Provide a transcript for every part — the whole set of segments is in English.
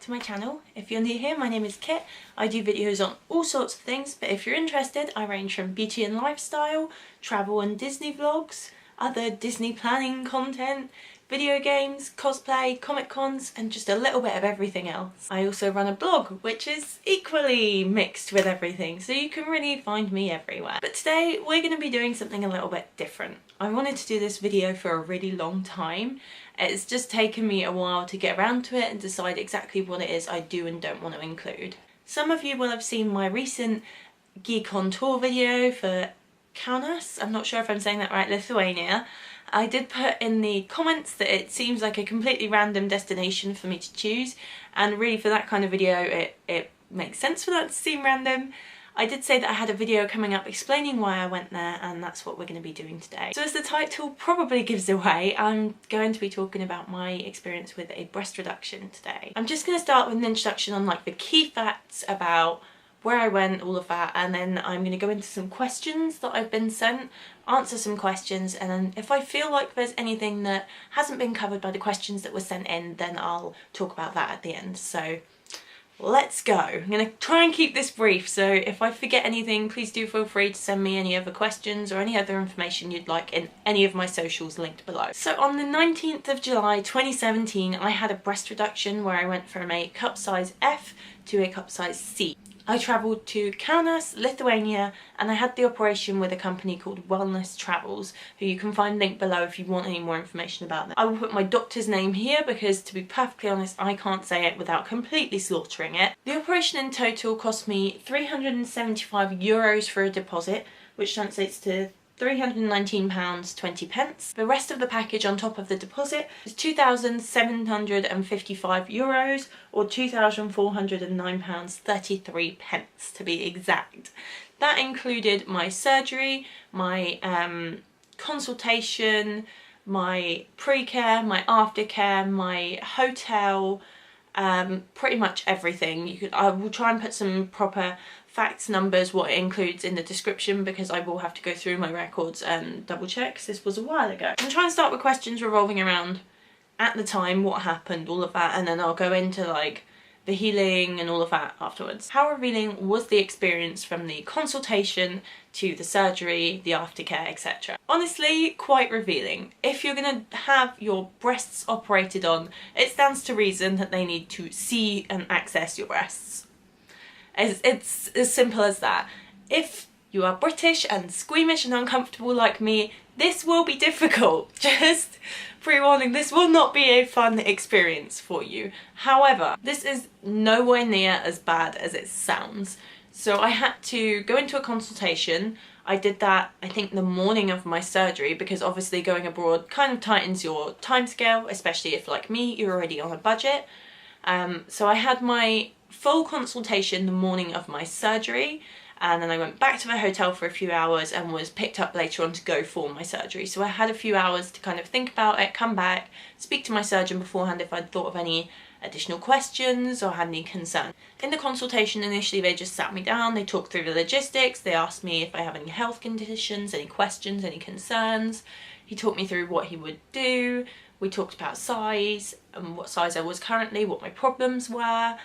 back to my channel. If you're new here, my name is Kit. I do videos on all sorts of things, but if you're interested, I range from beauty and lifestyle, travel and Disney vlogs, other Disney planning content, video games, cosplay, comic cons, and just a little bit of everything else. I also run a blog, which is equally mixed with everything, so you can really find me everywhere. But today we're going to be doing something a little bit different. I wanted to do this video for a really long time. It's just taken me a while to get around to it and decide exactly what it is I do and don't want to include. Some of you will have seen my recent Geek On Tour video for Kaunas. I'm not sure if I'm saying that right, Lithuania. I did put in the comments that it seems like a completely random destination for me to choose, and really for that kind of video it makes sense for that to seem random. I did say that I had a video coming up explaining why I went there, and that's what we're going to be doing today. So as the title probably gives away, I'm going to be talking about my experience with a breast reduction today. I'm just going to start with an introduction on like the key facts about where I went, all of that, and then I'm going to go into some questions that I've been sent, answer some questions, and then if I feel like there's anything that hasn't been covered by the questions that were sent in, then I'll talk about that at the end. So let's go. I'm going to try and keep this brief, so if I forget anything, please do feel free to send me any other questions or any other information you'd like in any of my socials linked below. So on the 19th of July 2017, I had a breast reduction where I went from a cup size F to a cup size C. I travelled to Kaunas, Lithuania, and I had the operation with a company called Wellness Travels, who you can find linked below if you want any more information about them. I will put my doctor's name here because, to be perfectly honest, I can't say it without completely slaughtering it. The operation in total cost me €375 for a deposit, which translates to £319.20. The rest of the package on top of the deposit is €2,755 or £2,409.33 to be exact. That included my surgery, my consultation, my pre-care, my aftercare, my hotel, pretty much everything. I will try and put some proper facts, numbers, what it includes in the description, because I will have to go through my records and double check, because this was a while ago. I'm trying to start with questions revolving around at the time, what happened, all of that, and then I'll go into like the healing and all of that afterwards. How revealing was the experience from the consultation to the surgery, the aftercare, etc.? Honestly, quite revealing. If you're going to have your breasts operated on, it stands to reason that they need to see and access your breasts. It's as simple as that. If you are British and squeamish and uncomfortable like me, this will be difficult. Just pre-warning, this will not be a fun experience for you. However, this is nowhere near as bad as it sounds. So I had to go into a consultation. I did that, I think, the morning of my surgery, because obviously going abroad kind of tightens your timescale, especially if, like me, you're already on a budget. So I had my full consultation the morning of my surgery, and then I went back to the hotel for a few hours and was picked up later on to go for my surgery. So I had a few hours to kind of think about it, come back, speak to my surgeon beforehand if I'd thought of any additional questions or had any concern. In the consultation initially, they just sat me down, they talked through the logistics, they asked me if I have any health conditions, any questions, any concerns. He talked me through what he would do. We talked about size and what size I was currently, what my problems were,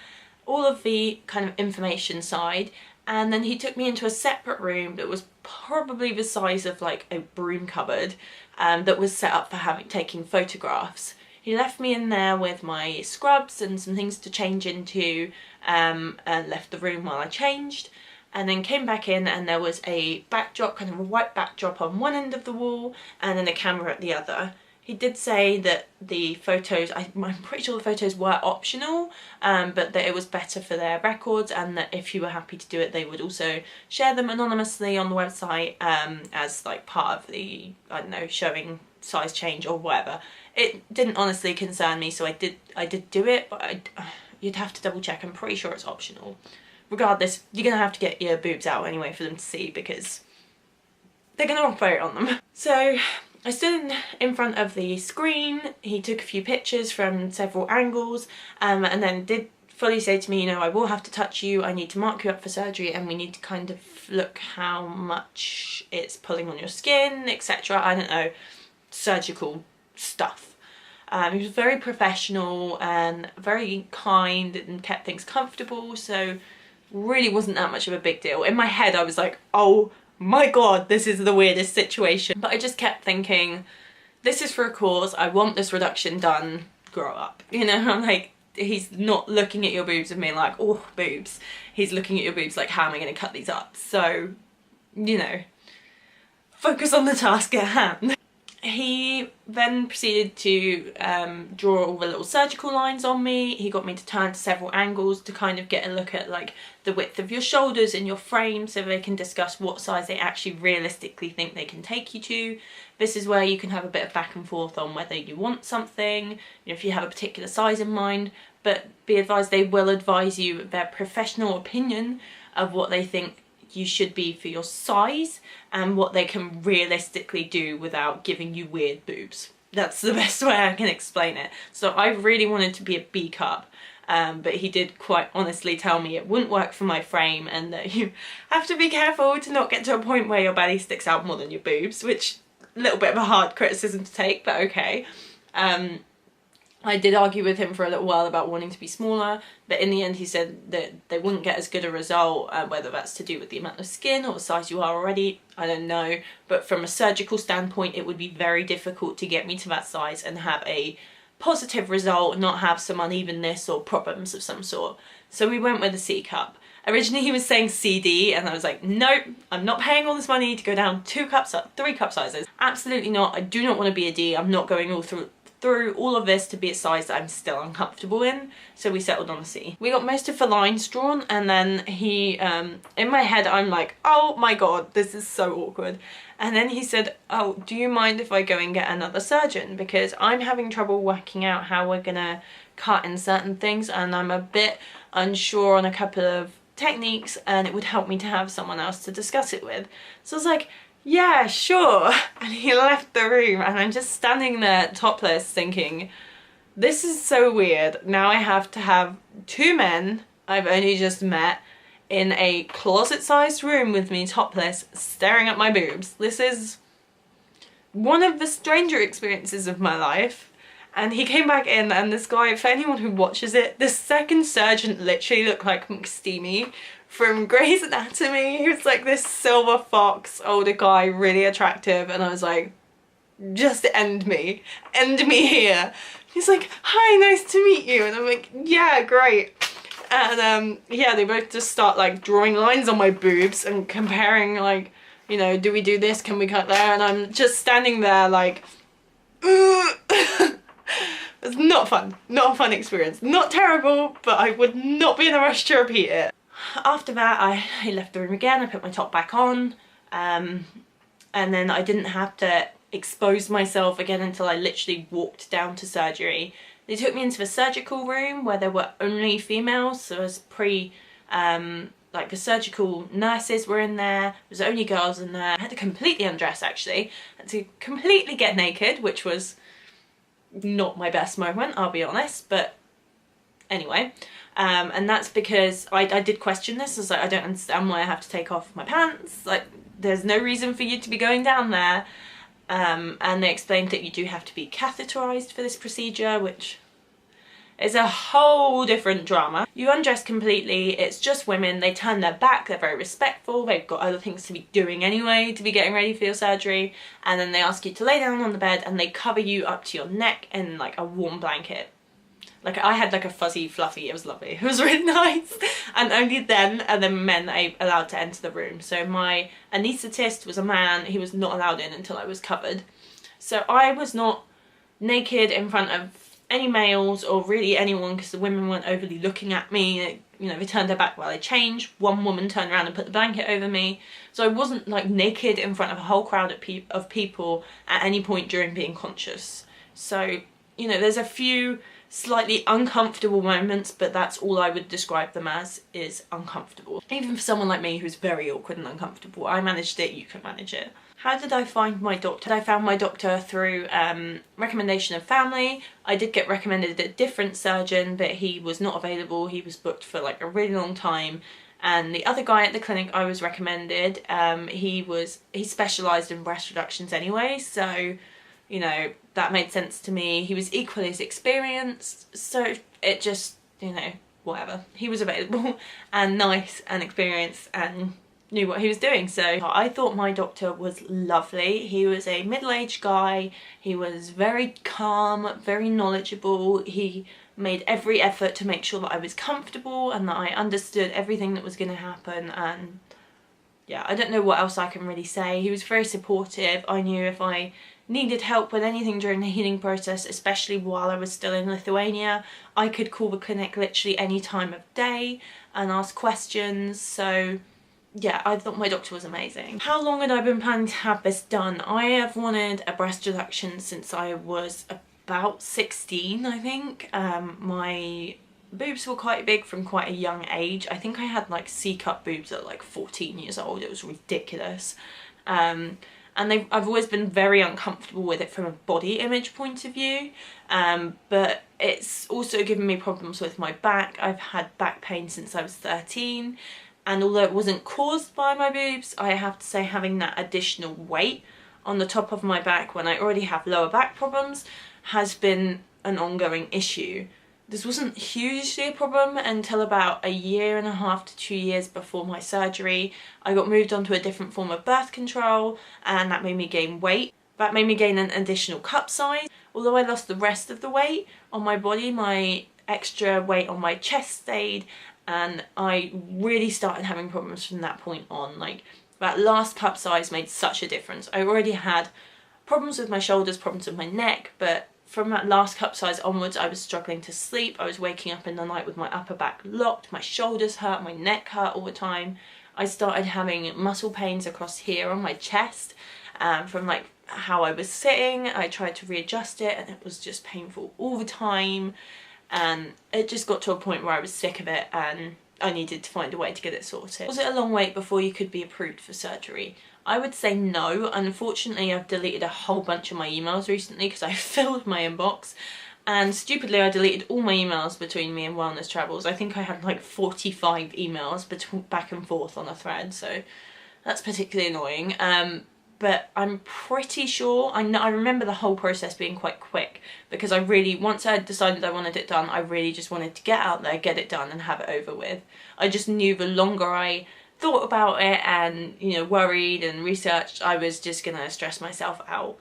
all of the kind of information side, and then he took me into a separate room that was probably the size of like a broom cupboard, that was set up for taking photographs. He left me in there with my scrubs and some things to change into, and left the room while I changed, and then came back in, and there was a backdrop, kind of a white backdrop on one end of the wall and then a camera at the other. He did say that the photos, I'm pretty sure the photos were optional, but that it was better for their records, and that if you were happy to do it, they would also share them anonymously on the website, as like part of the, I don't know, showing size change or whatever. It didn't honestly concern me, so I did do it, but you'd have to double check. I'm pretty sure it's optional. Regardless, you're going to have to get your boobs out anyway for them to see, because they're going to operate on them. So I stood in front of the screen. He took a few pictures from several angles, and then did fully say to me, you know, I will have to touch you, I need to mark you up for surgery, and we need to kind of look how much it's pulling on your skin, etc. I don't know, surgical stuff. He was very professional and very kind and kept things comfortable, so really wasn't that much of a big deal. In my head I was like, oh my god, this is the weirdest situation. But I just kept thinking, this is for a cause, I want this reduction done, grow up. You know, I'm like, he's not looking at your boobs and being like, oh, boobs. He's looking at your boobs like, how am I going to cut these up? So, you know, focus on the task at hand. He then proceeded to draw all the little surgical lines on me. He got me to turn to several angles to kind of get a look at like the width of your shoulders in your frame, so they can discuss what size they actually realistically think they can take you to. This is where you can have a bit of back and forth on whether you want something, you know, if you have a particular size in mind, but be advised they will advise you their professional opinion of what they think you should be for your size and what they can realistically do without giving you weird boobs. That's the best way I can explain it. So I really wanted to be a B cup, but he did quite honestly tell me it wouldn't work for my frame and that you have to be careful to not get to a point where your belly sticks out more than your boobs, which a little bit of a hard criticism to take, but okay. I did argue with him for a little while about wanting to be smaller, but in the end he said that they wouldn't get as good a result, whether that's to do with the amount of skin or the size you are already, I don't know. But from a surgical standpoint, it would be very difficult to get me to that size and have a positive result, not have some unevenness or problems of some sort. So we went with a C cup. Originally he was saying CD and I was like, nope, I'm not paying all this money to go down 3 cup sizes. Absolutely not. I do not want to be a D. I'm not going through all of this to be a size that I'm still uncomfortable in, so we settled on a C. We got most of the lines drawn and then he, in my head I'm like, oh my god, this is so awkward. And then he said, oh, do you mind if I go and get another surgeon, because I'm having trouble working out how we're gonna cut in certain things and I'm a bit unsure on a couple of techniques and it would help me to have someone else to discuss it with. So I was like, yeah, sure. And he left the room and I'm just standing there topless thinking, this is so weird. Now I have to have 2 men I've only just met in a closet-sized room with me topless staring at my boobs. This is one of the stranger experiences of my life. And he came back in and this guy, for anyone who watches it, the second surgeon literally looked like McSteamy from Grey's Anatomy. He was like this silver fox older guy, really attractive, and I was like, just end me here. He's like, hi, nice to meet you, and I'm like, yeah, great. And yeah, they both just start like drawing lines on my boobs and comparing like, you know, do we do this, can we cut there, and I'm just standing there like, it's not fun, not a fun experience, not terrible, but I would not be in a rush to repeat it. After that I left the room again, I put my top back on, and then I didn't have to expose myself again until I literally walked down to surgery. They took me into the surgical room where there were only females, so as like the surgical nurses were in there, there was only girls in there. I had to completely undress actually, I had to completely get naked, which was not my best moment, I'll be honest, but anyway. And that's because I did question this. I was like, I don't understand why I have to take off my pants. Like, there's no reason for you to be going down there. And they explained that you do have to be catheterized for this procedure, which is a whole different drama. You undress completely, it's just women, they turn their back, they're very respectful, they've got other things to be doing anyway, to be getting ready for your surgery, and then they ask you to lay down on the bed and they cover you up to your neck in like a warm blanket. Like, I had like a fuzzy fluffy, it was lovely, it was really nice. And only then are the men allowed to enter the room. So my anaesthetist was a man, he was not allowed in until I was covered. So I was not naked in front of any males or really anyone, because the women weren't overly looking at me. You know, they turned their back while I changed. One woman turned around and put the blanket over me. So I wasn't like naked in front of a whole crowd of people at any point during being conscious. So, you know, there's a few slightly uncomfortable moments, but that's all I would describe them as, is uncomfortable. Even for someone like me who's very awkward and uncomfortable, I managed it, you can manage it. How did I find my doctor? I found my doctor through recommendation of family. I did get recommended a different surgeon, but he was not available. He was booked for like a really long time. And the other guy at the clinic I was recommended, he specialised in breast reductions anyway, so, you know, that made sense to me. He was equally as experienced, so it just, you know, whatever. He was available and nice and experienced and knew what he was doing. So I thought my doctor was lovely. He was a middle-aged guy. He was very calm, very knowledgeable. He made every effort to make sure that I was comfortable and that I understood everything that was going to happen. And yeah, I don't know what else I can really say. He was very supportive. I knew if I needed help with anything during the healing process, especially while I was still in Lithuania, I could call the clinic literally any time of day and ask questions. So yeah, I thought my doctor was amazing. How long had I been planning to have this done? I have wanted a breast reduction since I was about 16, I think. My boobs were quite big from quite a young age. I think I had like C-cup boobs at like 14 years old. It was ridiculous. And I've always been very uncomfortable with it from a body image point of view, but it's also given me problems with my back. I've had back pain since I was 13, and although it wasn't caused by my boobs, I have to say having that additional weight on the top of my back when I already have lower back problems has been an ongoing issue. This wasn't hugely a problem until about 1.5 to 2 years before my surgery. I got moved onto a different form of birth control and that made me gain weight. That made me gain an additional cup size. Although I lost the rest of the weight on my body, my extra weight on my chest stayed, and I really started having problems from that point on. Like, that last cup size made such a difference. I already had problems with my shoulders, problems with my neck, but from that last cup size onwards, I was struggling to sleep. I was waking up in the night with my upper back locked, my shoulders hurt, my neck hurt all the time. I started having muscle pains across here on my chest from like how I was sitting. I tried to readjust it and it was just painful all the time. And it just got to a point where I was sick of it and I needed to find a way to get it sorted. Was it a long wait before you could be approved for surgery? I would say no. Unfortunately, I've deleted a whole bunch of my emails recently because I filled my inbox, and stupidly I deleted all my emails between me and Wellness Travels. I think I had like 45 emails back and forth on a thread, so that's particularly annoying. But I'm pretty sure, I remember the whole process being quite quick because I really, once I had decided I wanted it done, I really just wanted to get out there, get it done and have it over with. I just knew the longer I thought about it and, you know, worried and researched, I was just gonna stress myself out.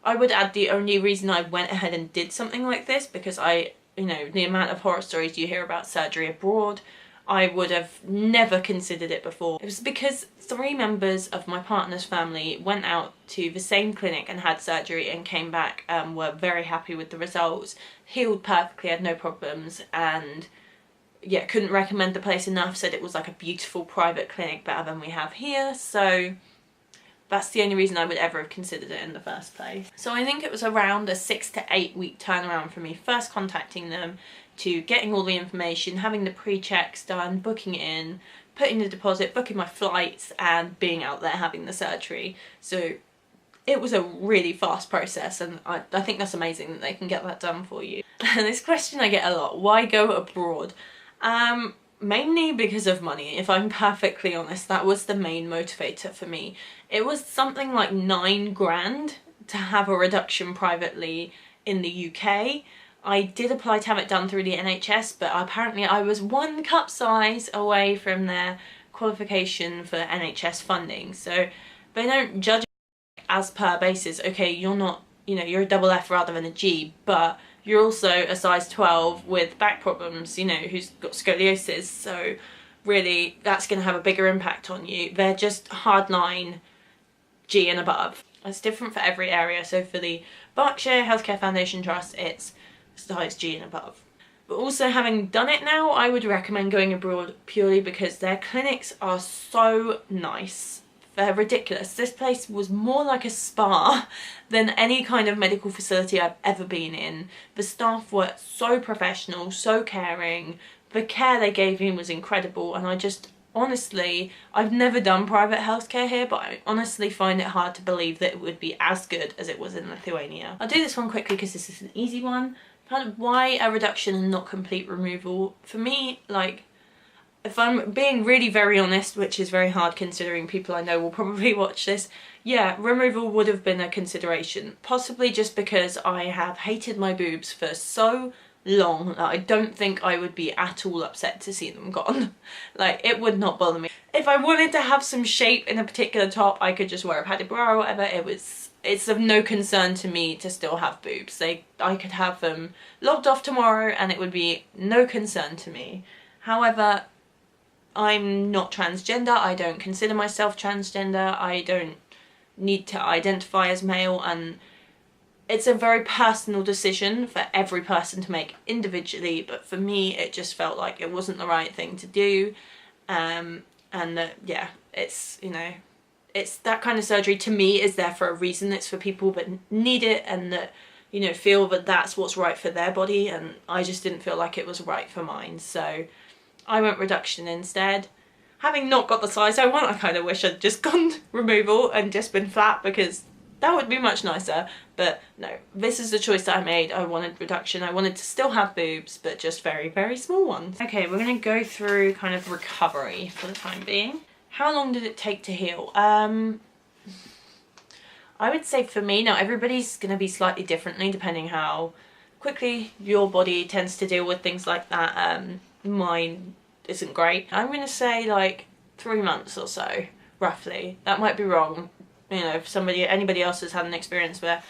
I would add the only reason I went ahead and did something like this because you know, the amount of horror stories you hear about surgery abroad, I would have never considered it before. It was because 3 members of my partner's family went out to the same clinic and had surgery and came back and were very happy with the results, healed perfectly, had no problems, and yeah, couldn't recommend the place enough, said it was like a beautiful private clinic, better than we have here. So that's the only reason I would ever have considered it in the first place. So I think it was around a 6 to 8 week turnaround from me first contacting them to getting all the information, having the pre-checks done, booking it in, putting the deposit, booking my flights, and being out there having the surgery. So it was a really fast process, and I think that's amazing that they can get that done for you. And this question I get a lot: why go abroad? Mainly because of money, if I'm perfectly honest. That was the main motivator for me. It was something like 9 grand to have a reduction privately in the UK. I did apply to have it done through the NHS, but apparently I was 1 cup size away from their qualification for NHS funding. So they don't judge it as per basis. Okay, you're not, you know, you're a double F rather than a G, but you're also a size 12 with back problems, you know, who's got scoliosis. So really that's going to have a bigger impact on you. They're just hardline G and above. It's different for every area. So for the Berkshire Healthcare Foundation Trust, it's size G and above. But also, having done it now, I would recommend going abroad purely because their clinics are so nice. They're ridiculous. This place was more like a spa than any kind of medical facility I've ever been in. The staff were so professional, so caring. The care they gave me was incredible, and I just honestly, I've never done private healthcare here, but I honestly find it hard to believe that it would be as good as it was in Lithuania. I'll do this one quickly because this is an easy one. Kind of why a reduction and not complete removal? For me, like, if I'm being really very honest, which is very hard considering people I know will probably watch this, yeah, removal would have been a consideration. Possibly just because I have hated my boobs for so long that I don't think I would be at all upset to see them gone. Like, it would not bother me. If I wanted to have some shape in a particular top, I could just wear a padded bra or whatever. It's of no concern to me to still have boobs. I could have them lobbed off tomorrow and it would be no concern to me. However, I'm not transgender, I don't consider myself transgender, I don't need to identify as male, and it's a very personal decision for every person to make individually, but for me it just felt like it wasn't the right thing to do, and that, yeah, it's, you know, it's that kind of surgery to me is there for a reason. It's for people that need it and that, you know, feel that that's what's right for their body, and I just didn't feel like it was right for mine, so I went reduction instead. Having not got the size I want, I kind of wish I'd just gone removal and just been flat, because that would be much nicer. But no, this is the choice that I made. I wanted reduction. I wanted to still have boobs, but just very, very small ones. Okay, we're going to go through kind of recovery for the time being. How long did it take to heal? I would say for me, now everybody's going to be slightly differently depending how quickly your body tends to deal with things like that. Mine isn't great. I'm going to say like 3 months or so, roughly. That might be wrong. You know, if anybody else has had an experience where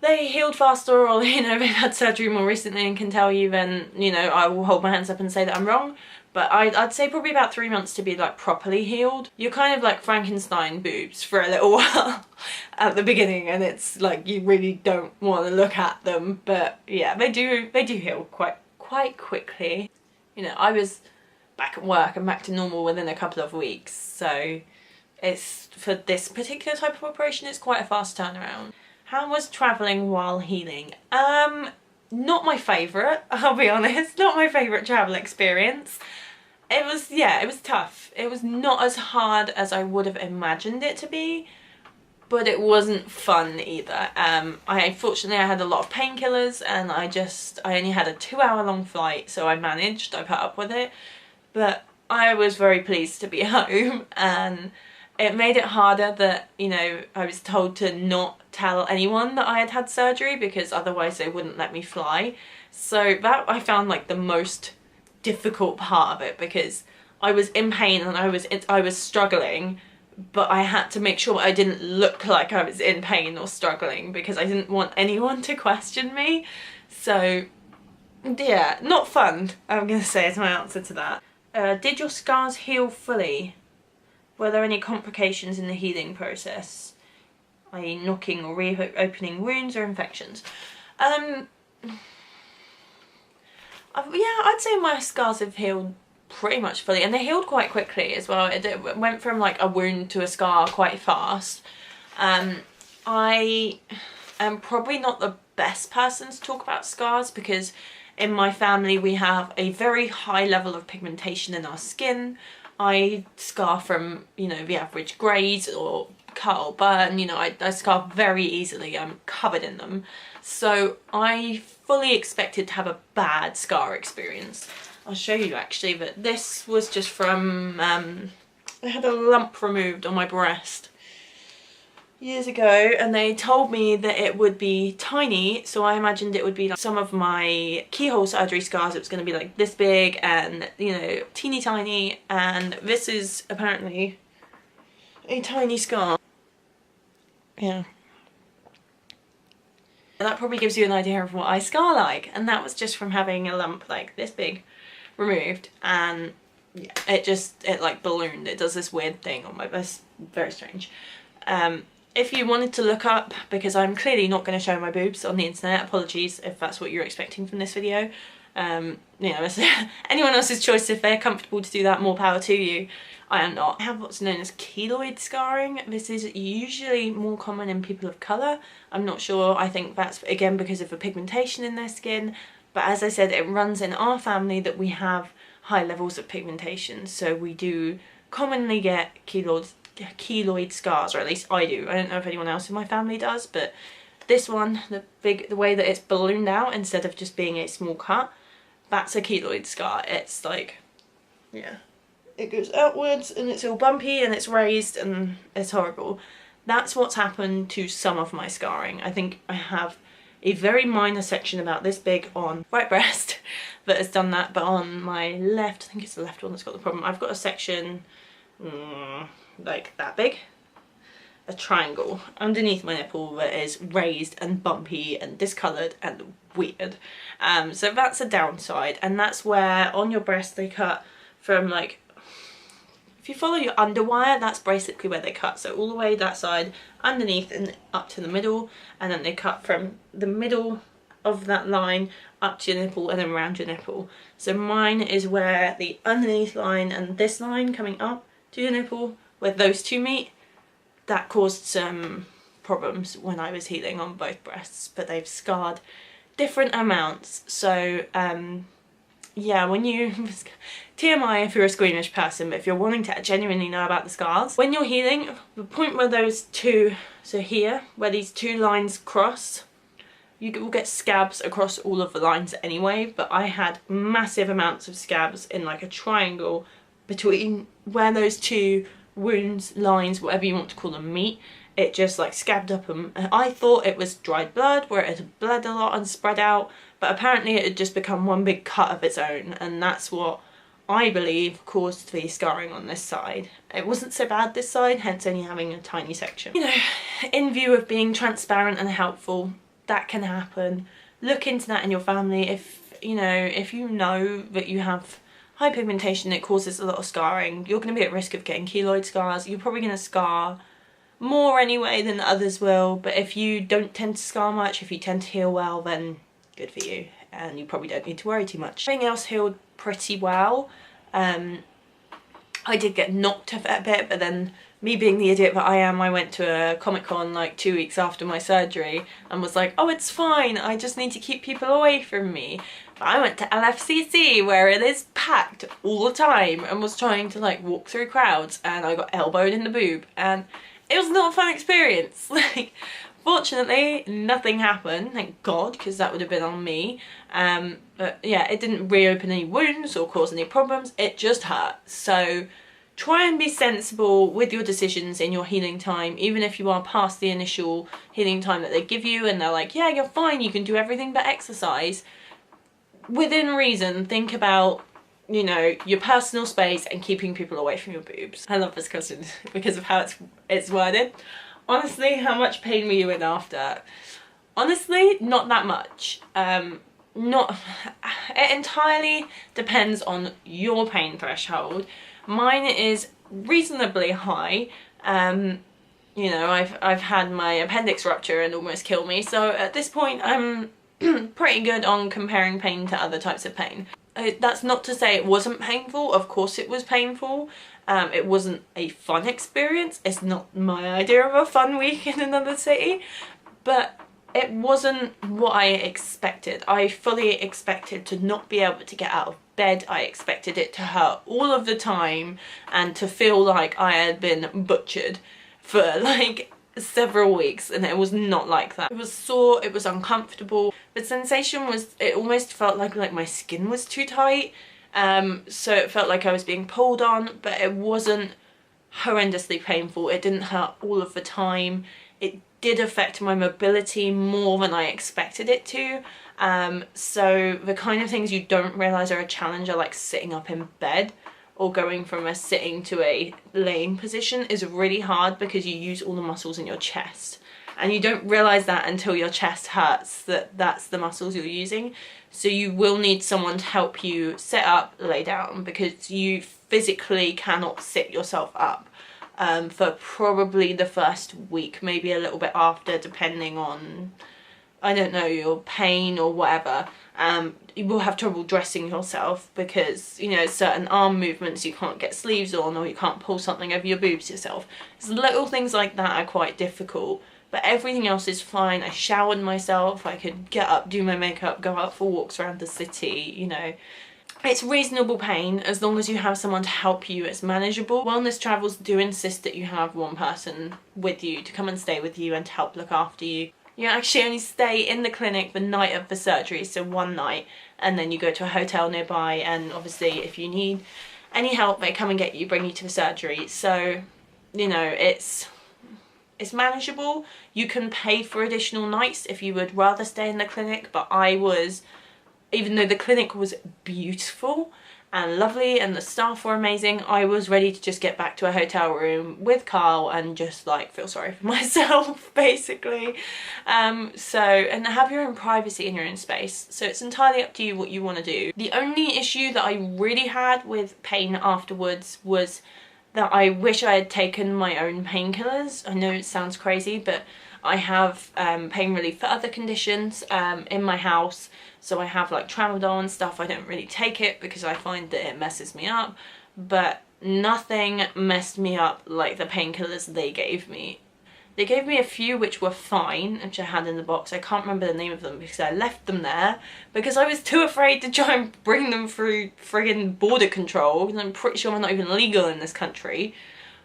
they healed faster, or, you know, they've had surgery more recently and can tell you, then, you know, I will hold my hands up and say that I'm wrong. But I'd say probably about 3 months to be like properly healed. You're kind of like Frankenstein boobs for a little while at the beginning, and it's like you really don't want to look at them. But yeah, they do heal quite quickly. You know, I was back at work and back to normal within a couple of weeks, so it's, for this particular type of operation, it's quite a fast turnaround. How was travelling while healing? Not my favourite, I'll be honest, not my favourite travel experience. It was, yeah, it was tough. It was not as hard as I would have imagined it to be, but it wasn't fun either. Fortunately I had a lot of painkillers, and I only had a 2-hour-long flight, so I managed, I put up with it. But I was very pleased to be home, and it made it harder that, you know, I was told to not tell anyone that I had had surgery, because otherwise they wouldn't let me fly. So that I found like the most difficult part of it, because I was in pain and I was struggling, but I had to make sure I didn't look like I was in pain or struggling, because I didn't want anyone to question me. So yeah, not fun, I'm gonna say, is my answer to that. Did your scars heal fully? Were there any complications in the healing process, i.e. knocking or reopening wounds or infections? Yeah, I'd say my scars have healed pretty much fully, and they healed quite quickly as well. It went from like a wound to a scar quite fast. I am probably not the best person to talk about scars, because in my family we have a very high level of pigmentation in our skin. I scar from, you know, the average graze or cut or burn, you know, I scar very easily, I'm covered in them. So I fully expected to have a bad scar experience. I'll show you actually that this was just from, I had a lump removed on my breast years ago, and they told me that it would be tiny, so I imagined it would be like some of my keyhole surgery scars. It was going to be like this big and, you know, teeny tiny, and this is apparently a tiny scar. Yeah. And that probably gives you an idea of what I scar like, and that was just from having a lump like this big removed, and yeah, it like ballooned. It does this weird thing on my breast, very strange. If you wanted to look up, because I'm clearly not going to show my boobs on the internet, apologies if that's what you're expecting from this video. You know, it's anyone else's choice. If they're comfortable to do that, more power to you. I am not. I have what's known as keloid scarring. This is usually more common in people of colour. I'm not sure, I think that's again because of the pigmentation in their skin, but as I said, it runs in our family that we have high levels of pigmentation, so we do commonly get keloid scars, or at least I do. I don't know if anyone else in my family does, but this one, the way that it's ballooned out instead of just being a small cut, that's a keloid scar. It's like yeah, it goes outwards and it's all bumpy and it's raised and it's horrible. That's what's happened to some of my scarring. I think I have a very minor section about this big on right breast that has done that, but on my left, I think it's the left one that's got the problem, I've got a section like that big, a triangle underneath my nipple that is raised and bumpy and discoloured and weird. So that's a downside, and that's where on your breast they cut from, like, if you follow your underwire, that's basically where they cut. So all the way that side, underneath and up to the middle, and then they cut from the middle of that line up to your nipple and then around your nipple. So mine is where the underneath line and this line coming up to your nipple, where those two meet, that caused some problems when I was healing on both breasts, but they've scarred different amounts. So yeah, when you, TMI if you're a squeamish person, but if you're wanting to genuinely know about the scars, when you're healing, the point where those two, so here, where these two lines cross, you will get scabs across all of the lines anyway, but I had massive amounts of scabs in like a triangle between where those two wounds, lines, whatever you want to call them, meet. It just like scabbed up, and I thought it was dried blood where it had bled a lot and spread out, but apparently it had just become one big cut of its own, and that's what I believe caused the scarring on this side. It wasn't so bad this side, hence only having a tiny section. You know, in view of being transparent and helpful, that can happen. Look into that in your family. If you know that you have high pigmentation, it causes a lot of scarring, you're going to be at risk of getting keloid scars. You're probably going to scar more anyway than others will, but if you don't tend to scar much, if you tend to heal well, then good for you, and you probably don't need to worry too much. Everything else healed pretty well. I did get knocked a fair bit, but then me being the idiot that I am, I went to a Comic-Con like 2 weeks after my surgery and was like, oh, it's fine, I just need to keep people away from me. But I went to LFCC where it is packed all the time and was trying to like walk through crowds, and I got elbowed in the boob, and it was not a fun experience. Like, fortunately, nothing happened, thank God, because that would have been on me. But yeah, it didn't reopen any wounds or cause any problems, it just hurt. So try and be sensible with your decisions in your healing time, even if you are past the initial healing time that they give you and they're like, yeah, you're fine, you can do everything but exercise. Within reason, think about, you know, your personal space and keeping people away from your boobs. I love this question because of how it's worded. Honestly, how much pain were you in after? Honestly, not that much. It entirely depends on your pain threshold. Mine is reasonably high. You know, I've had my appendix rupture and almost killed me, so at this point I'm pretty good on comparing pain to other types of pain. That's not to say it wasn't painful, of course it was painful. It wasn't a fun experience, it's not my idea of a fun week in another city, but it wasn't what I expected. I fully expected to not be able to get out of bed, I expected it to hurt all of the time and to feel like I had been butchered for like several weeks, and it was not like that. It was sore, it was uncomfortable. The sensation was, it almost felt like my skin was too tight, so it felt like I was being pulled on, but it wasn't horrendously painful. It didn't hurt all of the time. It did affect my mobility more than I expected it to, so the kind of things you don't realise are a challenge are like sitting up in bed or going from a sitting to a laying position is really hard because you use all the muscles in your chest, and you don't realise that until your chest hurts that that's the muscles you're using. So you will need someone to help you sit up, lay down, because you physically cannot sit yourself up for probably the first week, maybe a little bit after, depending on, I don't know, your pain or whatever. You will have trouble dressing yourself because, you know, certain arm movements you can't get sleeves on, or you can't pull something over your boobs yourself. So little things like that are quite difficult, but everything else is fine. I showered myself, I could get up, do my makeup, go out for walks around the city, you know. It's reasonable pain as long as you have someone to help you. It's manageable. Wellness travels do insist that you have one person with you to come and stay with you and to help look after you. You actually only stay in the clinic the night of the surgery, so one night, and then you go to a hotel nearby, and obviously if you need any help, they come and get you, bring you to the surgery. So, you know, it's manageable. You can pay for additional nights if you would rather stay in the clinic, but I was, even though the clinic was beautiful and lovely and the staff were amazing, I was ready to just get back to a hotel room with Carl and just like feel sorry for myself, basically. And have your own privacy in your own space. So it's entirely up to you what you want to do. The only issue that I really had with pain afterwards was that I wish I had taken my own painkillers. I know it sounds crazy, but I have pain relief for other conditions in my house. So I have like tramadol and stuff. I don't really take it because I find that it messes me up, but nothing messed me up like the painkillers they gave me. They gave me a few which were fine, which I had in the box. I can't remember the name of them because I left them there because I was too afraid to try and bring them through friggin' border control, because I'm pretty sure they're not even legal in this country.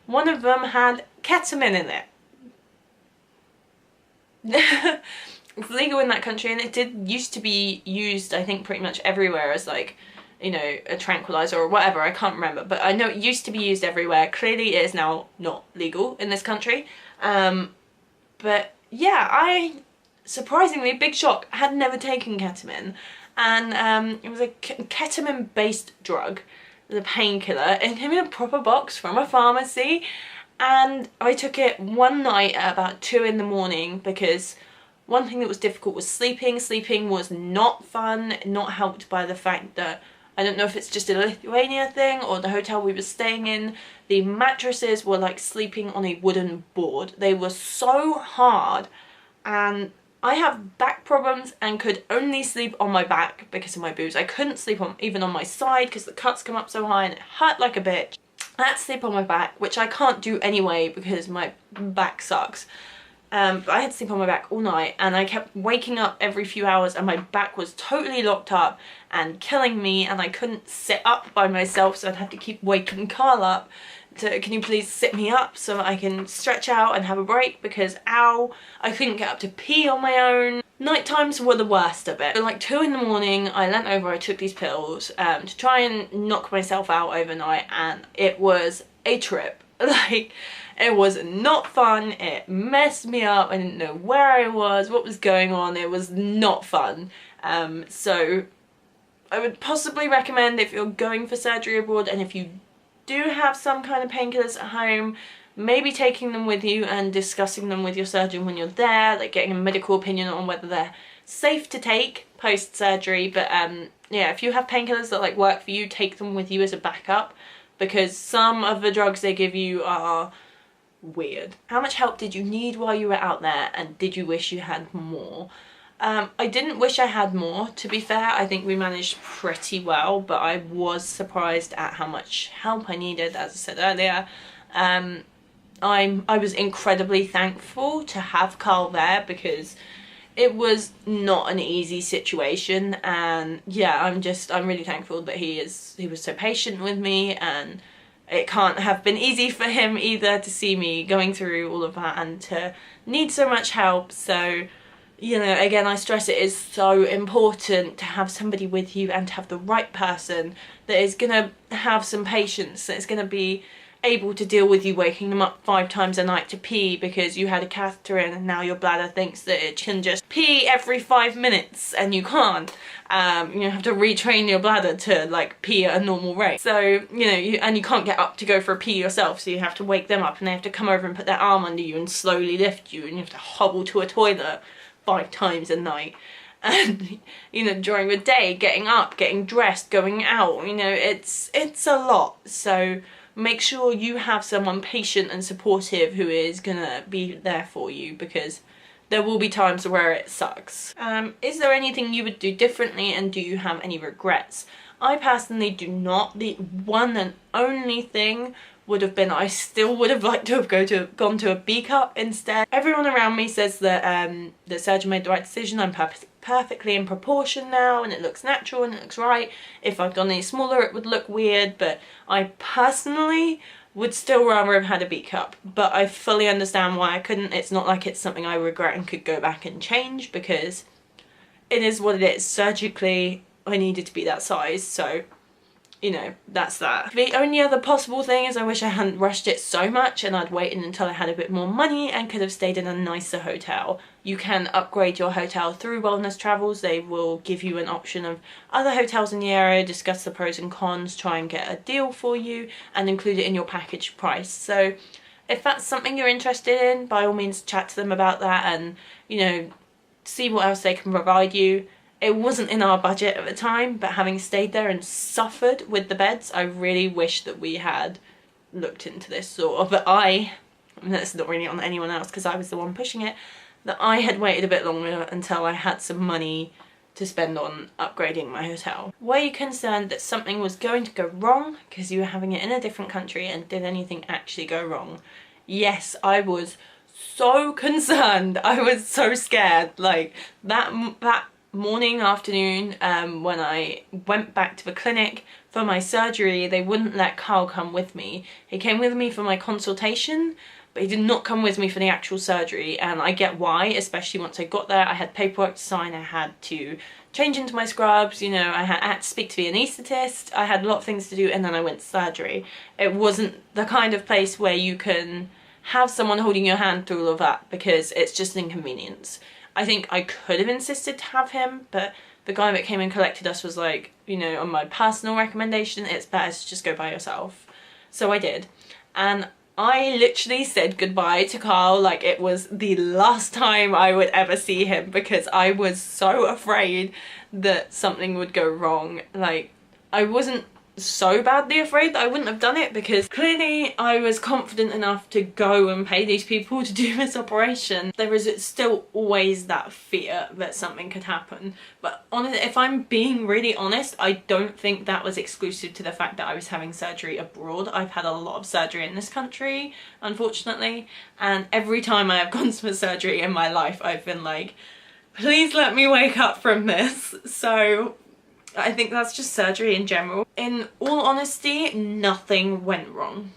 One of them had ketamine in it. It's legal in that country, and it did used to be used, I think, pretty much everywhere as like, you know, a tranquilizer or whatever. I can't remember, but I know it used to be used everywhere. Clearly it is now not legal in this country. But yeah, I, surprisingly, big shock, had never taken ketamine, and it was a ketamine based drug, the painkiller. It came in a proper box from a pharmacy, and I took it one night at about 2 in the morning because one thing that was difficult was sleeping. Sleeping was not fun, not helped by the fact that, I don't know if it's just a Lithuania thing or the hotel we were staying in, the mattresses were like sleeping on a wooden board. They were so hard, and I have back problems and could only sleep on my back because of my boobs. I couldn't sleep on even on my side because the cuts come up so high and it hurt like a bitch. I had to sleep on my back, which I can't do anyway because my back sucks. But I had to sleep on my back all night, and I kept waking up every few hours and my back was totally locked up and killing me, and I couldn't sit up by myself, so I'd have to keep waking Carl up to, can you please sit me up so that I can stretch out and have a break, because ow, I couldn't get up to pee on my own. Night times were the worst of it. At like 2 in the morning, I leant over, I took these pills to try and knock myself out overnight, and it was a trip. Like, it was not fun, it messed me up, I didn't know where I was, what was going on, it was not fun. So I would possibly recommend, if you're going for surgery abroad and if you do have some kind of painkillers at home, maybe taking them with you and discussing them with your surgeon when you're there, like getting a medical opinion on whether they're safe to take post-surgery. But yeah, if you have painkillers that like work for you, take them with you as a backup, because some of the drugs they give you are weird. How much help did you need while you were out there, and did you wish you had more? I didn't wish I had more, to be fair. I think we managed pretty well, but I was surprised at how much help I needed, as I said earlier. I was incredibly thankful to have Carl there because it was not an easy situation, and yeah, I'm really thankful that he was so patient with me, and it can't have been easy for him either to see me going through all of that and to need so much help. So, you know, again, I stress it is so important to have somebody with you and to have the right person that is gonna have some patience, that is gonna be able to deal with you waking them up 5 times a night to pee because you had a catheter in and now your bladder thinks that it can just pee every 5 minutes and you can't. You have to retrain your bladder to like pee at a normal rate. So, you know, and you can't get up to go for a pee yourself, so you have to wake them up and they have to come over and put their arm under you and slowly lift you, and you have to hobble to a toilet 5 times a night. And, you know, during the day, getting up, getting dressed, going out, you know, it's a lot. So make sure you have someone patient and supportive who is gonna be there for you, because there will be times where it sucks. Is there anything you would do differently, and do you have any regrets? I personally do not. The one and only thing would have been I still would have liked to have gone to a B cup instead. Everyone around me says that the surgeon made the right decision. I'm perfectly in proportion now, and it looks natural and it looks right. If I'd gone any smaller it would look weird, but I personally would still rather have had a B cup. But I fully understand why I couldn't. It's not like it's something I regret and could go back and change, because it is what it is. Surgically I needed to be that size, so you know, that's that. The only other possible thing is I wish I hadn't rushed it so much and I'd waited until I had a bit more money and could have stayed in a nicer hotel. You can upgrade your hotel through Wellness Travels. They will give you an option of other hotels in the area, discuss the pros and cons, try and get a deal for you and include it in your package price. So if that's something you're interested in, by all means chat to them about that and, you know, see what else they can provide you. It wasn't in our budget at the time, but having stayed there and suffered with the beds, I really wish that we had looked into this sort of. But that's not really on anyone else because I was the one pushing it, that I had waited a bit longer until I had some money to spend on upgrading my hotel. Were you concerned that something was going to go wrong because you were having it in a different country, and did anything actually go wrong? Yes, I was so concerned. I was so scared. Like that morning, afternoon, when I went back to the clinic for my surgery, they wouldn't let Carl come with me. He came with me for my consultation, but he did not come with me for the actual surgery, and I get why, especially once I got there. I had paperwork to sign, I had to change into my scrubs, you know, I had to speak to the anaesthetist, I had a lot of things to do, and then I went to surgery. It wasn't the kind of place where you can have someone holding your hand through all of that, because it's just an inconvenience. I think I could have insisted to have him, but the guy that came and collected us was like, you know, on my personal recommendation, it's better to just go by yourself. So I did. And I literally said goodbye to Carl like it was the last time I would ever see him, because I was so afraid that something would go wrong. Like, I wasn't so badly afraid that I wouldn't have done it, because clearly I was confident enough to go and pay these people to do this operation. There is still always that fear that something could happen, but honestly, if I'm being really honest, I don't think that was exclusive to the fact that I was having surgery abroad. I've had a lot of surgery in this country, unfortunately, and every time I have gone for surgery in my life I've been like, please let me wake up from this. So I think that's just surgery in general. In all honesty, nothing went wrong.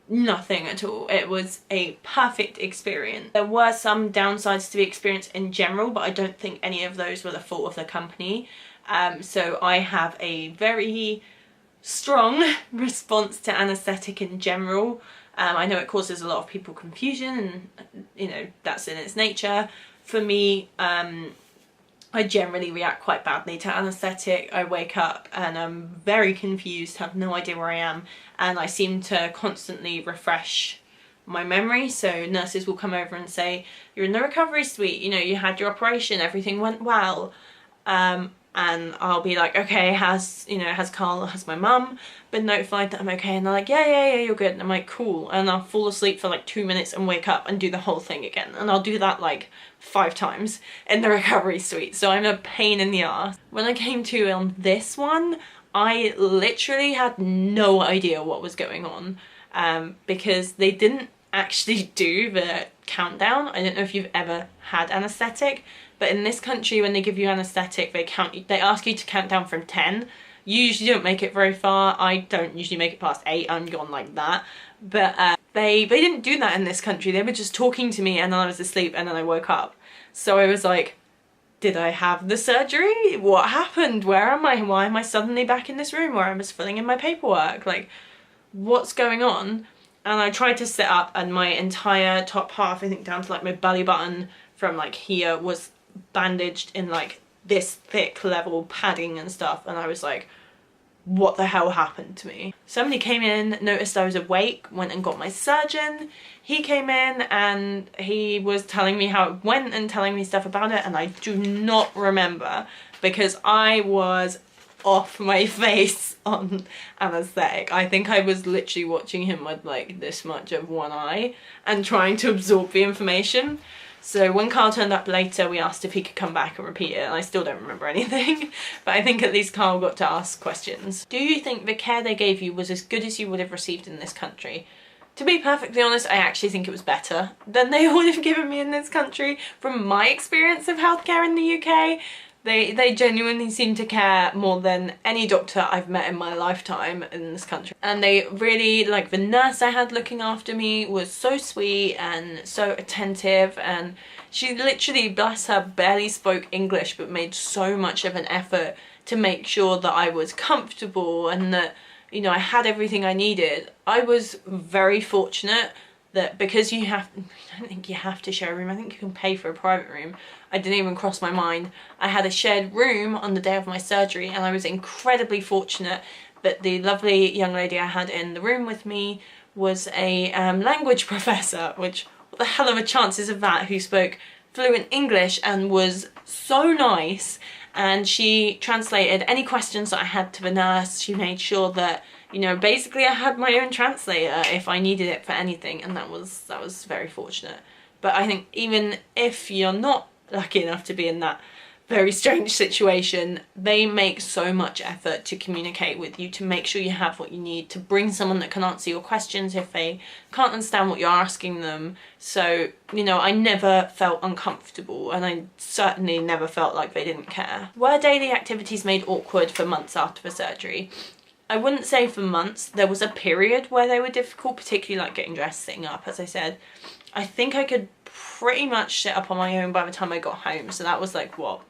Nothing at all. It was a perfect experience. There were some downsides to the experience in general, but I don't think any of those were the fault of the company. So I have a very strong response to anaesthetic in general. I know it causes a lot of people confusion, and you know, that's in its nature. For me, I generally react quite badly to anaesthetic. I wake up and I'm very confused, have no idea where I am, and I seem to constantly refresh my memory. So nurses will come over and say, you're in the recovery suite, you know, you had your operation, everything went well. And I'll be like, okay, has Carl, has my mum been notified that I'm okay? And they're like, yeah, you're good. And I'm like, cool. And I'll fall asleep for like 2 minutes and wake up and do the whole thing again. And I'll do that like 5 times in the recovery suite. So I'm a pain in the ass. When I came to on this one, I literally had no idea what was going on, because they didn't actually do the countdown. I don't know if you've ever had anaesthetic, but in this country, when they give you anaesthetic, they ask you to count down from 10. You usually don't make it very far. I don't usually make it past 8. I'm gone like that. But they didn't do that in this country. They were just talking to me and then I was asleep and then I woke up. So I was like, did I have the surgery? What happened? Where am I? Why am I suddenly back in this room where I was filling in my paperwork? Like, what's going on? And I tried to sit up and my entire top half, I think down to like my belly button from like here, was bandaged in like this thick level padding and stuff, and I was like, what the hell happened to me? Somebody came in, noticed I was awake, went and got my surgeon. He came in and he was telling me how it went and telling me stuff about it, and I do not remember because I was off my face on anaesthetic. I think I was literally watching him with like this much of one eye and trying to absorb the information. So when Carl turned up later, we asked if he could come back and repeat it, and I still don't remember anything, but I think at least Carl got to ask questions. Do you think the care they gave you was as good as you would have received in this country? To be perfectly honest, I actually think it was better than they would have given me in this country. From my experience of healthcare in the UK, They genuinely seem to care more than any doctor I've met in my lifetime in this country. And they really, like, the nurse I had looking after me was so sweet and so attentive, and she literally, bless her, barely spoke English but made so much of an effort to make sure that I was comfortable and that, you know, I had everything I needed. I was very fortunate that because I don't think you have to share a room, I think you can pay for a private room. I didn't even cross my mind. I had a shared room on the day of my surgery, and I was incredibly fortunate that the lovely young lady I had in the room with me was a language professor, which, what the hell are the chances of that, who spoke fluent English and was so nice. And she translated any questions that I had to the nurse. She made sure that, you know, basically I had my own translator if I needed it for anything, and that was very fortunate. But I think even if you're not lucky enough to be in that very strange situation, they make so much effort to communicate with you, to make sure you have what you need, to bring someone that can answer your questions if they can't understand what you're asking them. So, you know, I never felt uncomfortable, and I certainly never felt like they didn't care. Were daily activities made awkward for months after the surgery? I wouldn't say for months. There was a period where they were difficult, particularly like getting dressed, sitting up, as I said. I think I could pretty much sit up on my own by the time I got home, so that was like, what,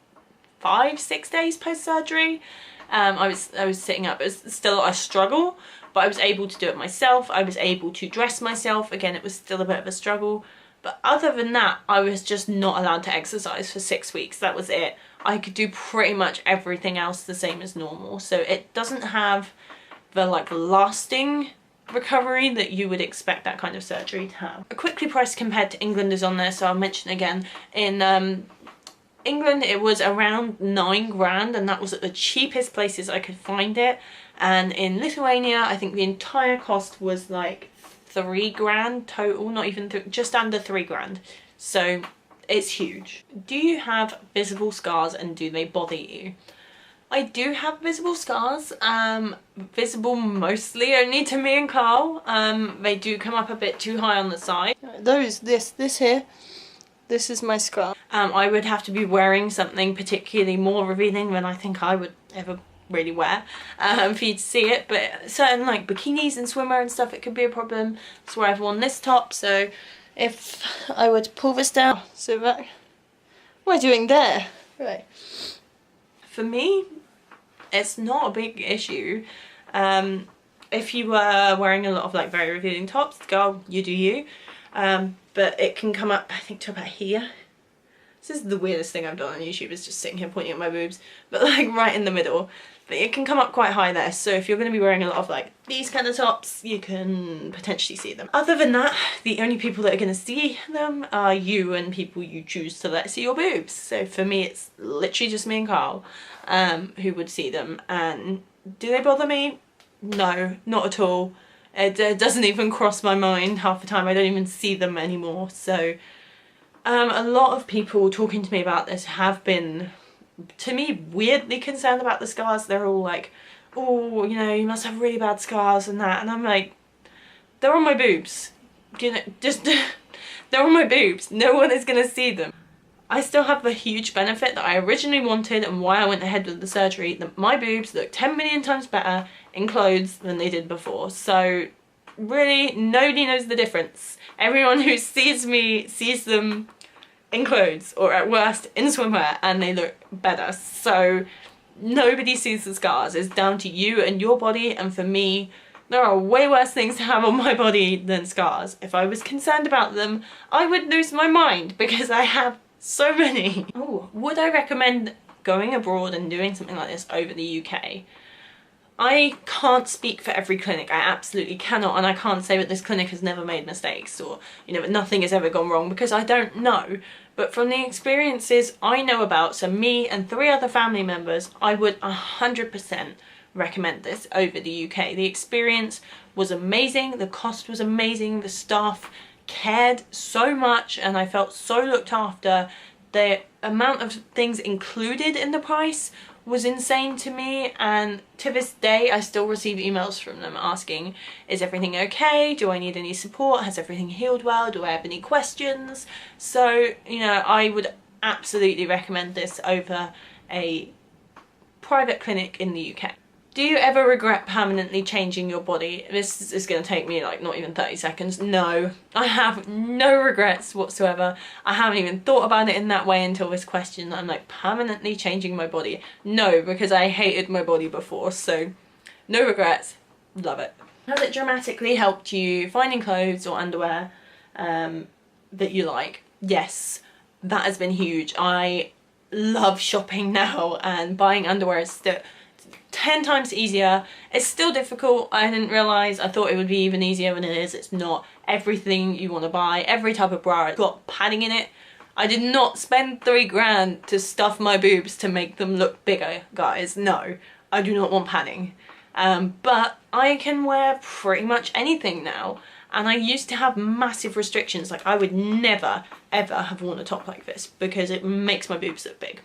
5-6 days post-surgery. I was sitting up. It was still a struggle, but I was able to do it myself. I was able to dress myself. Again, it was still a bit of a struggle, but other than that, I was just not allowed to exercise for 6 weeks. That was it. I could do pretty much everything else the same as normal, so it doesn't have the like lasting recovery that you would expect that kind of surgery to have. A quickly priced compared to England is on there, so I'll mention again. In England it was around 9 grand, and that was at the cheapest places I could find it. And in Lithuania, I think the entire cost was like 3 grand total, not even just under 3 grand. So it's huge. Do you have visible scars, and do they bother you? I do have visible scars, visible mostly only to me and Carl. They do come up a bit too high on the side. This here, this is my scar. I would have to be wearing something particularly more revealing than I think I would ever really wear for you to see it, but certain like bikinis and swimwear and stuff, it could be a problem. That's why I've worn this top, so if I were to pull this down, so that, what am I doing there? Right. For me, it's not a big issue. If you were wearing a lot of like very revealing tops, girl, you do you. But it can come up, I think, to about here. This is the weirdest thing I've done on YouTube, is just sitting here pointing at my boobs, but like right in the middle. But it can come up quite high there, so if you're going to be wearing a lot of like these kind of tops, you can potentially see them. Other than that, the only people that are going to see them are you and people you choose to let see your boobs. So for me, it's literally just me and Carl who would see them. And do they bother me? No, not at all. It doesn't even cross my mind half the time. I don't even see them anymore. So a lot of people talking to me about this have been, to me, weirdly concerned about the scars. They're all like, oh, you know, you must have really bad scars and that. And I'm like, they're on my boobs. You know, just, they're on my boobs. No one is going to see them. I still have the huge benefit that I originally wanted, and why I went ahead with the surgery, that my boobs look 10 million times better in clothes than they did before. So really, nobody knows the difference. Everyone who sees me sees them in clothes, or at worst in swimwear, and they look better. So nobody sees the scars. It's down to you and your body, and for me, there are way worse things to have on my body than scars. If I was concerned about them, I would lose my mind, because I have so many. Oh, would I recommend going abroad and doing something like this over the UK? I can't speak for every clinic, I absolutely cannot, and I can't say that this clinic has never made mistakes, or, you know, that nothing has ever gone wrong, because I don't know. But from the experiences I know about, so me and 3 other family members, I would 100% recommend this over the UK. The experience was amazing, the cost was amazing, the staff cared so much, and I felt so looked after. The amount of things included in the price was insane to me, and to this day I still receive emails from them asking, is everything okay? Do I need any support? Has everything healed well? Do I have any questions? So, you know, I would absolutely recommend this over a private clinic in the UK. Do you ever regret permanently changing your body? This is going to take me like not even 30 seconds. No, I have no regrets whatsoever. I haven't even thought about it in that way until this question. I'm like, permanently changing my body? No, because I hated my body before, so no regrets. Love it. Has it dramatically helped you finding clothes or underwear that you like? Yes, that has been huge. I love shopping now, and buying underwear is still 10 times easier. It's still difficult. I didn't realise. I thought it would be even easier than it is. It's not. Everything you want to buy, every type of bra, it's got padding in it. I did not spend 3 grand to stuff my boobs to make them look bigger, guys. No, I do not want padding. But I can wear pretty much anything now. And I used to have massive restrictions. Like, I would never, ever have worn a top like this because it makes my boobs look big.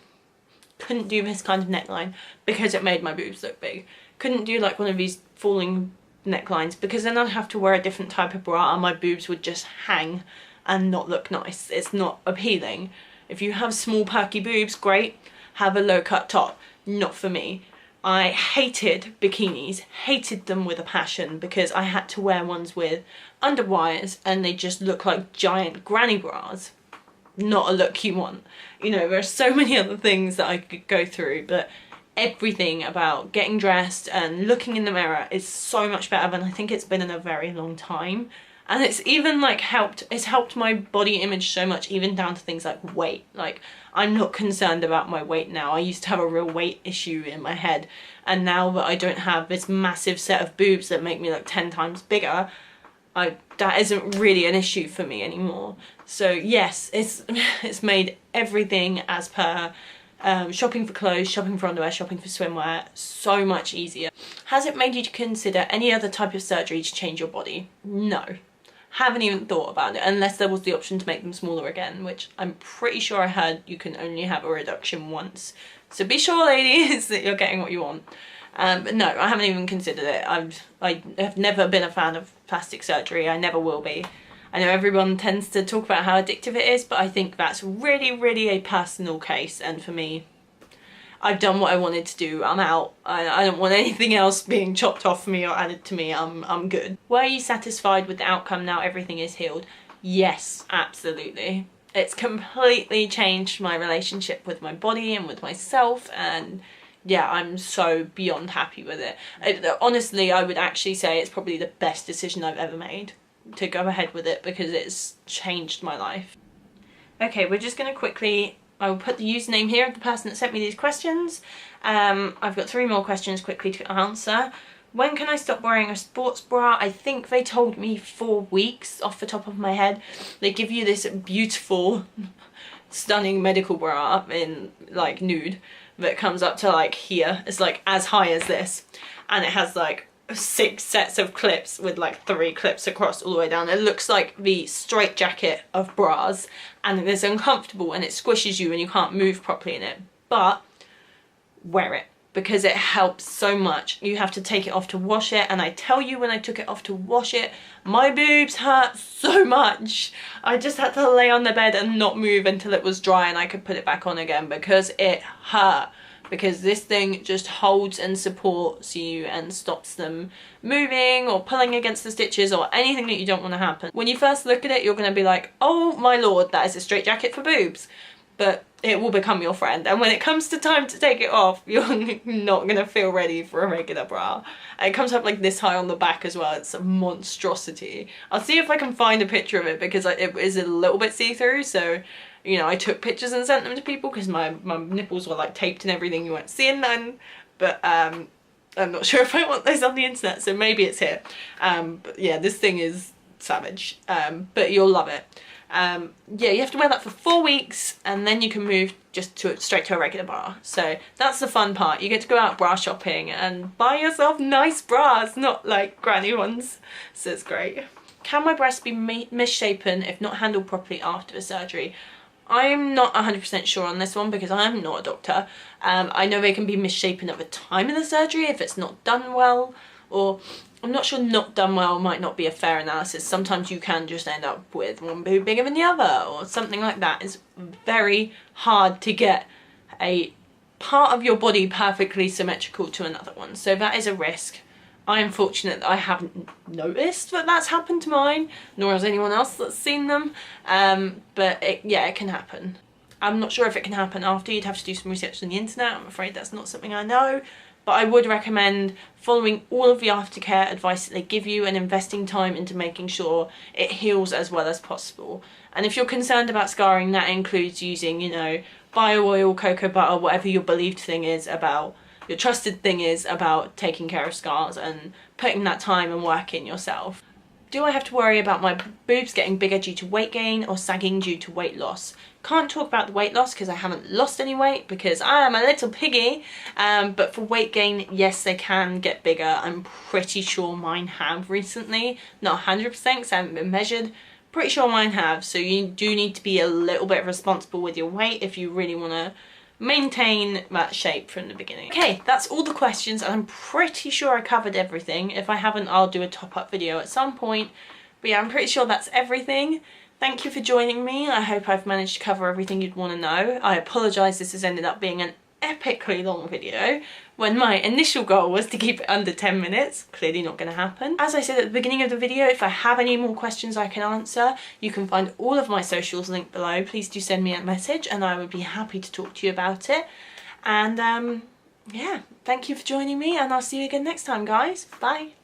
Couldn't do this kind of neckline because it made my boobs look big. Couldn't do like one of these falling necklines because then I'd have to wear a different type of bra and my boobs would just hang and not look nice. It's not appealing. If you have small perky boobs, great. Have a low cut top. Not for me. I hated bikinis, hated them with a passion because I had to wear ones with underwires and they just look like giant granny bras. Not a look you want. You know, there are so many other things that I could go through, but everything about getting dressed and looking in the mirror is so much better than I think it's been in a very long time. And it's even like it's helped my body image so much, even down to things like weight. Like, I'm not concerned about my weight now. I used to have a real weight issue in my head, and now that I don't have this massive set of boobs that make me look 10 times bigger, that isn't really an issue for me anymore. So yes, it's made everything as per shopping for clothes, shopping for underwear, shopping for swimwear so much easier. Has it made you consider any other type of surgery to change your body? No. Haven't even thought about it, unless there was the option to make them smaller again, which I'm pretty sure I heard you can only have a reduction once. So be sure, ladies, that you're getting what you want. But no, I haven't even considered it. I have never been a fan of plastic surgery. I never will be. I know everyone tends to talk about how addictive it is, but I think that's really, really a personal case. And for me, I've done what I wanted to do. I'm out. I don't want anything else being chopped off me or added to me. I'm good. Were you satisfied with the outcome now everything is healed? Yes, absolutely. It's completely changed my relationship with my body and with myself, and yeah, I'm so beyond happy with it. Honestly, I would actually say it's probably the best decision I've ever made to go ahead with it because it's changed my life. Okay, we're just going to quickly, I will put the username here of the person that sent me these questions. I've got 3 more questions quickly to answer. When can I stop wearing a sports bra? I think they told me 4 weeks off the top of my head. They give you this beautiful, stunning medical bra in like nude that comes up to like here. It's like as high as this, and it has like 6 sets of clips with like 3 clips across all the way down. It looks like the straight jacket of bras, and it is uncomfortable and it squishes you and you can't move properly in it, but wear it because it helps so much. You have to take it off to wash it, and I tell you, when I took it off to wash it, my boobs hurt so much. I just had to lay on the bed and not move until it was dry and I could put it back on again because it hurt. Because this thing just holds and supports you and stops them moving or pulling against the stitches or anything that you don't want to happen. When you first look at it, you're going to be like, oh my lord, that is a straitjacket for boobs. But it will become your friend. And when it comes to time to take it off, you're not going to feel ready for a regular bra. And it comes up like this high on the back as well. It's a monstrosity. I'll see if I can find a picture of it because it is a little bit see-through, so you know, I took pictures and sent them to people because my nipples were like taped and everything. You won't see none, but I'm not sure if I want those on the internet, so maybe it's here. But yeah, this thing is savage, but you'll love it. Yeah, you have to wear that for 4 weeks and then you can move just straight to a regular bra. So that's the fun part. You get to go out bra shopping and buy yourself nice bras, not like granny ones. So it's great. Can my breasts be misshapen if not handled properly after the surgery? I'm not 100% sure on this one because I'm not a doctor. I know they can be misshapen at the time of the surgery if it's not done well, or I'm not sure not done well might not be a fair analysis. Sometimes you can just end up with one boob bigger than the other or something like that. It's very hard to get a part of your body perfectly symmetrical to another one. So that is a risk. I am fortunate that I haven't noticed that that's happened to mine, nor has anyone else that's seen them. But yeah, it can happen. I'm not sure if it can happen after. You'd have to do some research on the internet. I'm afraid that's not something I know. But I would recommend following all of the aftercare advice that they give you and investing time into making sure it heals as well as possible. And if you're concerned about scarring, that includes using, you know, bio oil, cocoa butter, whatever your believed thing is about, your trusted thing is about taking care of scars and putting that time and work in yourself. Do I have to worry about my boobs getting bigger due to weight gain or sagging due to weight loss? Can't talk about the weight loss because I haven't lost any weight because I am a little piggy. But for weight gain, yes, they can get bigger. I'm pretty sure mine have recently. Not 100% because I haven't been measured. Pretty sure mine have. So you do need to be a little bit responsible with your weight if you really want to maintain that shape from the beginning. Okay, that's all the questions, and I'm pretty sure I covered everything. If I haven't, I'll do a top-up video at some point. But yeah, I'm pretty sure that's everything. Thank you for joining me. I hope I've managed to cover everything you'd want to know. I apologise this has ended up being an epically long video when my initial goal was to keep it under 10 minutes. Clearly not going to happen. As I said at the beginning of the video, if I have any more questions I can answer, you can find all of my socials linked below. Please do send me a message and I would be happy to talk to you about it. And yeah, thank you for joining me and I'll see you again next time, guys. Bye.